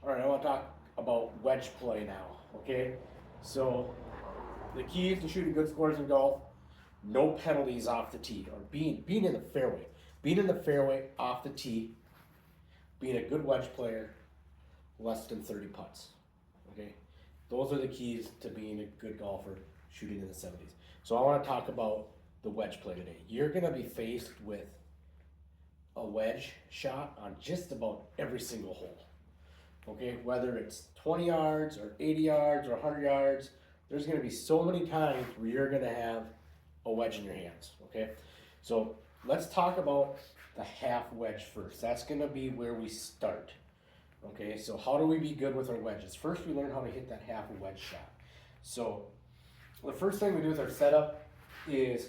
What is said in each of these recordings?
All right, I want to talk about wedge play now. Okay, so the key to shooting good scores in golf: no penalties off the tee, or being in the fairway, being in the fairway off the tee, being a good wedge player, less than 30 putts. Okay, those are the keys to being a good golfer shooting in the 70s. So I want to talk about the wedge play today. You're going to be faced with a wedge shot on just about every single hole. Okay, whether it's 20 yards or 80 yards or 100 yards, there's going to be so many times where you're going to have a wedge in your hands. Okay, so let's talk about the half wedge first. That's going to be where we start. Okay, so how do we be good with our wedges? First, we learn how to hit that half wedge shot. So the first thing we do with our setup is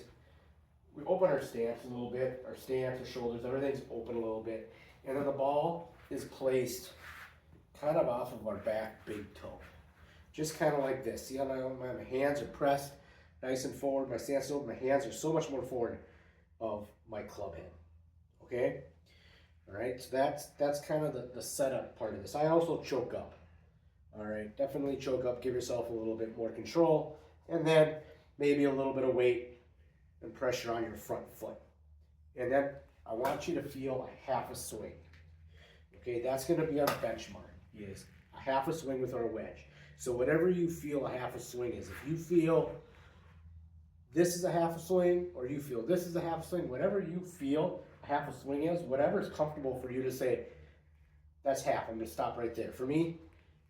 we open our stance a little bit, our stance, our shoulders, everything's open a little bit, and then the ball is placed kind of off of our back big toe. Just kind of like this. See how my hands are pressed nice and forward, my stance is open, my hands are so much more forward of my club head. Okay? All right, so that's kind of the setup part of this. I also choke up. All right, definitely choke up, give yourself a little bit more control, and then maybe a little bit of weight and pressure on your front foot. And then I want you to feel a half a swing. Okay, that's going to be our benchmark, is a half a swing with our wedge. So whatever you feel a half a swing is, if you feel this is a half a swing, or you feel this is a half a swing, whatever you feel a half a swing is, whatever is comfortable for you to say, that's half, I'm going to stop right there. For me,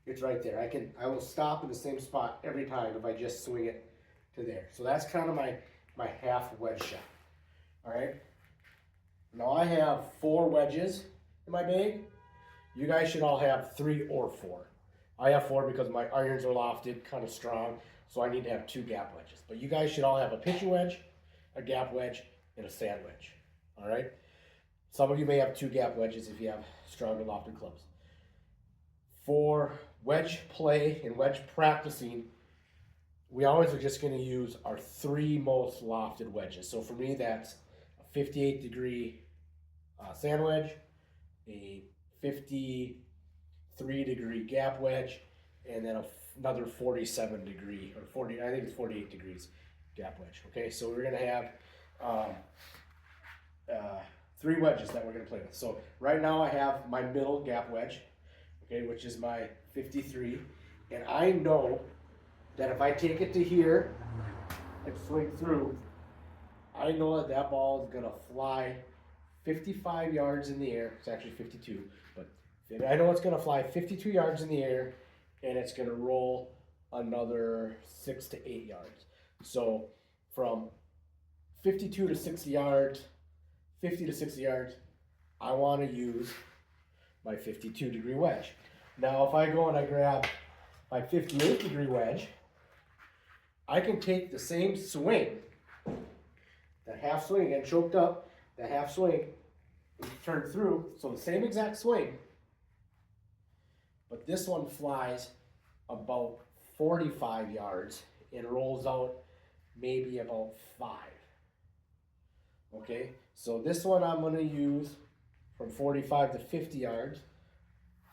it's right there. I will stop in the same spot every time if I just swing it to there. So that's kind of my half wedge shot. All right. Now I have 4 wedges in my bag. You guys should all have 3 or 4. I have 4 because my irons are lofted, kind of strong, so I need to have 2 gap wedges. But you guys should all have a pitching wedge, a gap wedge, and a sand wedge. All right. Some of you may have 2 gap wedges if you have stronger lofted clubs. For wedge play and wedge practicing, we always are just going to use our 3 most lofted wedges. So for me, that's a 58-degree sand wedge, a 53-degree gap wedge, and then another 47-degree, or 40, I think it's 48 degrees gap wedge. Okay, so we're going to have 3 wedges that we're going to play with. So right now I have my middle gap wedge, okay, which is my 53, and I know that if I take it to here and swing through, I know that that ball is going to fly 55 yards in the air. It's actually 52, but I know it's going to fly 52 yards in the air, and it's going to roll another 6 to 8 yards. So from 52 to 60 yards, 50 to 60 yards, I want to use my 52-degree wedge. Now, if I go and I grab my 58-degree wedge, I can take the same swing, that half swing, again choked up, that half swing, and turn through, so the same exact swing, but this one flies about 45 yards and rolls out maybe about 5. Okay, so this one I'm going to use from 45 to 50 yards.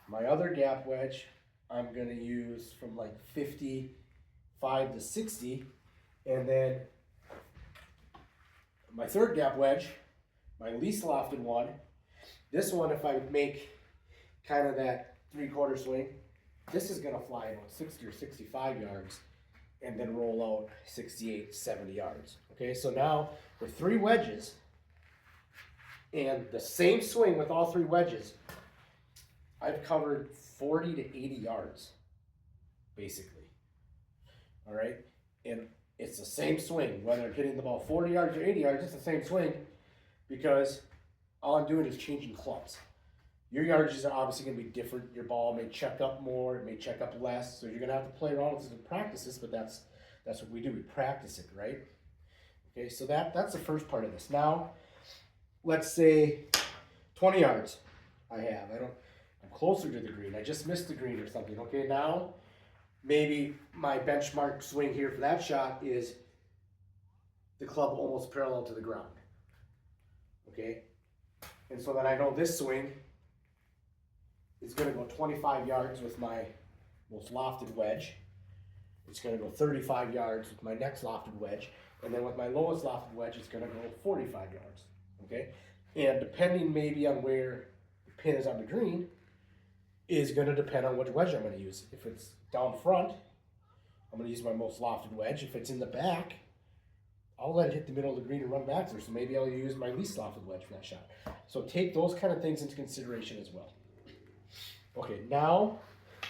My other gap wedge I'm going to use from like 55 to 60, and then my third gap wedge, my least lofted one, this one, if I make kind of that 3/4 swing, this is going to fly about 60 or 65 yards and then roll out 68, 70 yards. Okay, so now with 3 wedges and the same swing with all 3 wedges, I've covered 40 to 80 yards, basically. All right, and it's the same swing, whether I'm hitting the ball 40 yards or 80 yards, it's the same swing, because all I'm doing is changing clubs. Your yardages are obviously going to be different. Your ball may check up more, it may check up less, so you're going to have to play around with it and practice this, but that's what we do. We practice it, right? Okay, so that's the first part of this. Now, let's say 20 yards I have. I'm closer to the green. I just missed the green or something. Okay, now maybe my benchmark swing here for that shot is the club almost parallel to the ground. Okay, and so then I know this swing is going to go 25 yards with my most lofted wedge. It's going to go 35 yards with my next lofted wedge. And then with my lowest lofted wedge, it's going to go 45 yards. Okay? And depending maybe on where the pin is on the green, is going to depend on which wedge I'm going to use. If it's down front, I'm going to use my most lofted wedge. If it's in the back, I'll let it hit the middle of the green and run back there. So maybe I'll use my least lofted wedge for that shot. So take those kind of things into consideration as well. Okay, now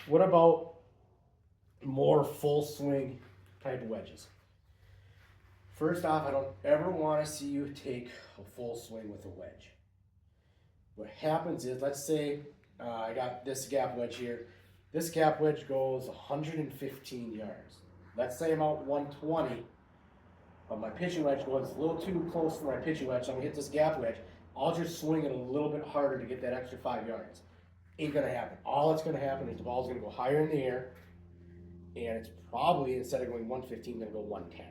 what about more full swing type of wedges? First off, I don't ever want to see you take a full swing with a wedge. What happens is, let's say I got this gap wedge here. This gap wedge goes 115 yards. Let's say I'm out 120, but my pitching wedge goes a little too close to my pitching wedge, so I'm gonna hit this gap wedge. I'll just swing it a little bit harder to get that extra 5 yards. Ain't gonna happen. All that's gonna happen is the ball's gonna go higher in the air, and it's probably, instead of going 115, gonna go 110.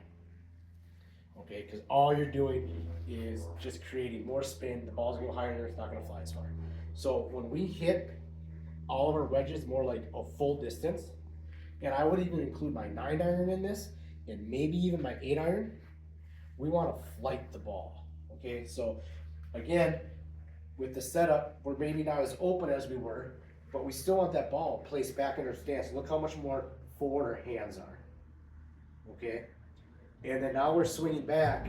Okay, because all you're doing is just creating more spin. The ball's gonna go higher in the air, it's not gonna fly as far. So when we hit all of our wedges more like a full distance, and I would even include my 9-iron in this, and maybe even my 8-iron, we want to flight the ball. Okay, so again, with the setup, we're maybe not as open as we were, but we still want that ball placed back in our stance. Look how much more forward our hands are. Okay, and then now we're swinging back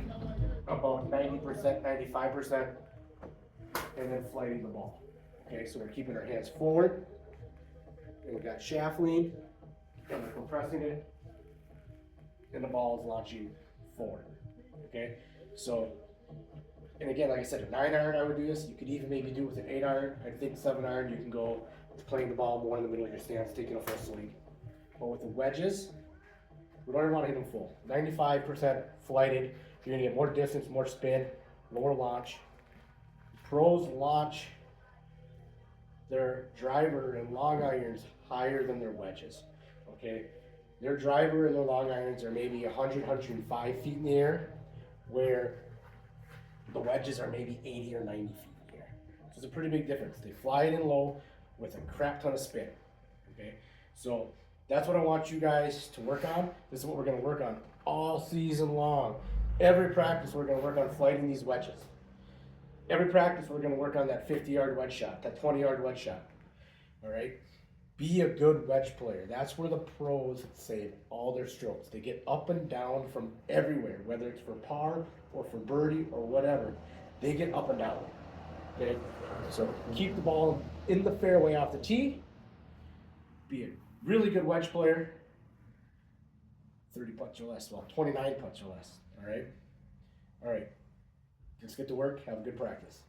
about 90%, 95%, and then flighting the ball. Okay, so we're keeping our hands forward, and we've got shaft lean, and we're compressing it, and the ball is launching forward. Okay, so, and again, like I said, a 9-iron I would do this. You could even maybe do it with an 8-iron. I think 7-iron you can go with playing the ball more in the middle of your stance, taking a full swing. But with the wedges, we don't even want to hit them full. 95% flighted. You're gonna get more distance, more spin, lower launch. Pros launch their driver and long irons higher than their wedges. Okay, their driver and their long irons are maybe 100, 105 feet in the air, where the wedges are maybe 80 or 90 feet in the air. So it's a pretty big difference. They fly it in low with a crap ton of spin. Okay, so that's what I want you guys to work on. This is what we're going to work on all season long. Every practice we're going to work on flighting these wedges. Every practice we're going to work on that 50-yard wedge shot, that 20-yard wedge shot. All right? Be a good wedge player. That's where the pros save all their strokes. They get up and down from everywhere, whether it's for par or for birdie or whatever. They get up and down. Okay? So keep the ball in the fairway off the tee. Be a really good wedge player. 30 putts or less. Well, 29 putts or less. All right? All right. Let's get to work. Have a good practice.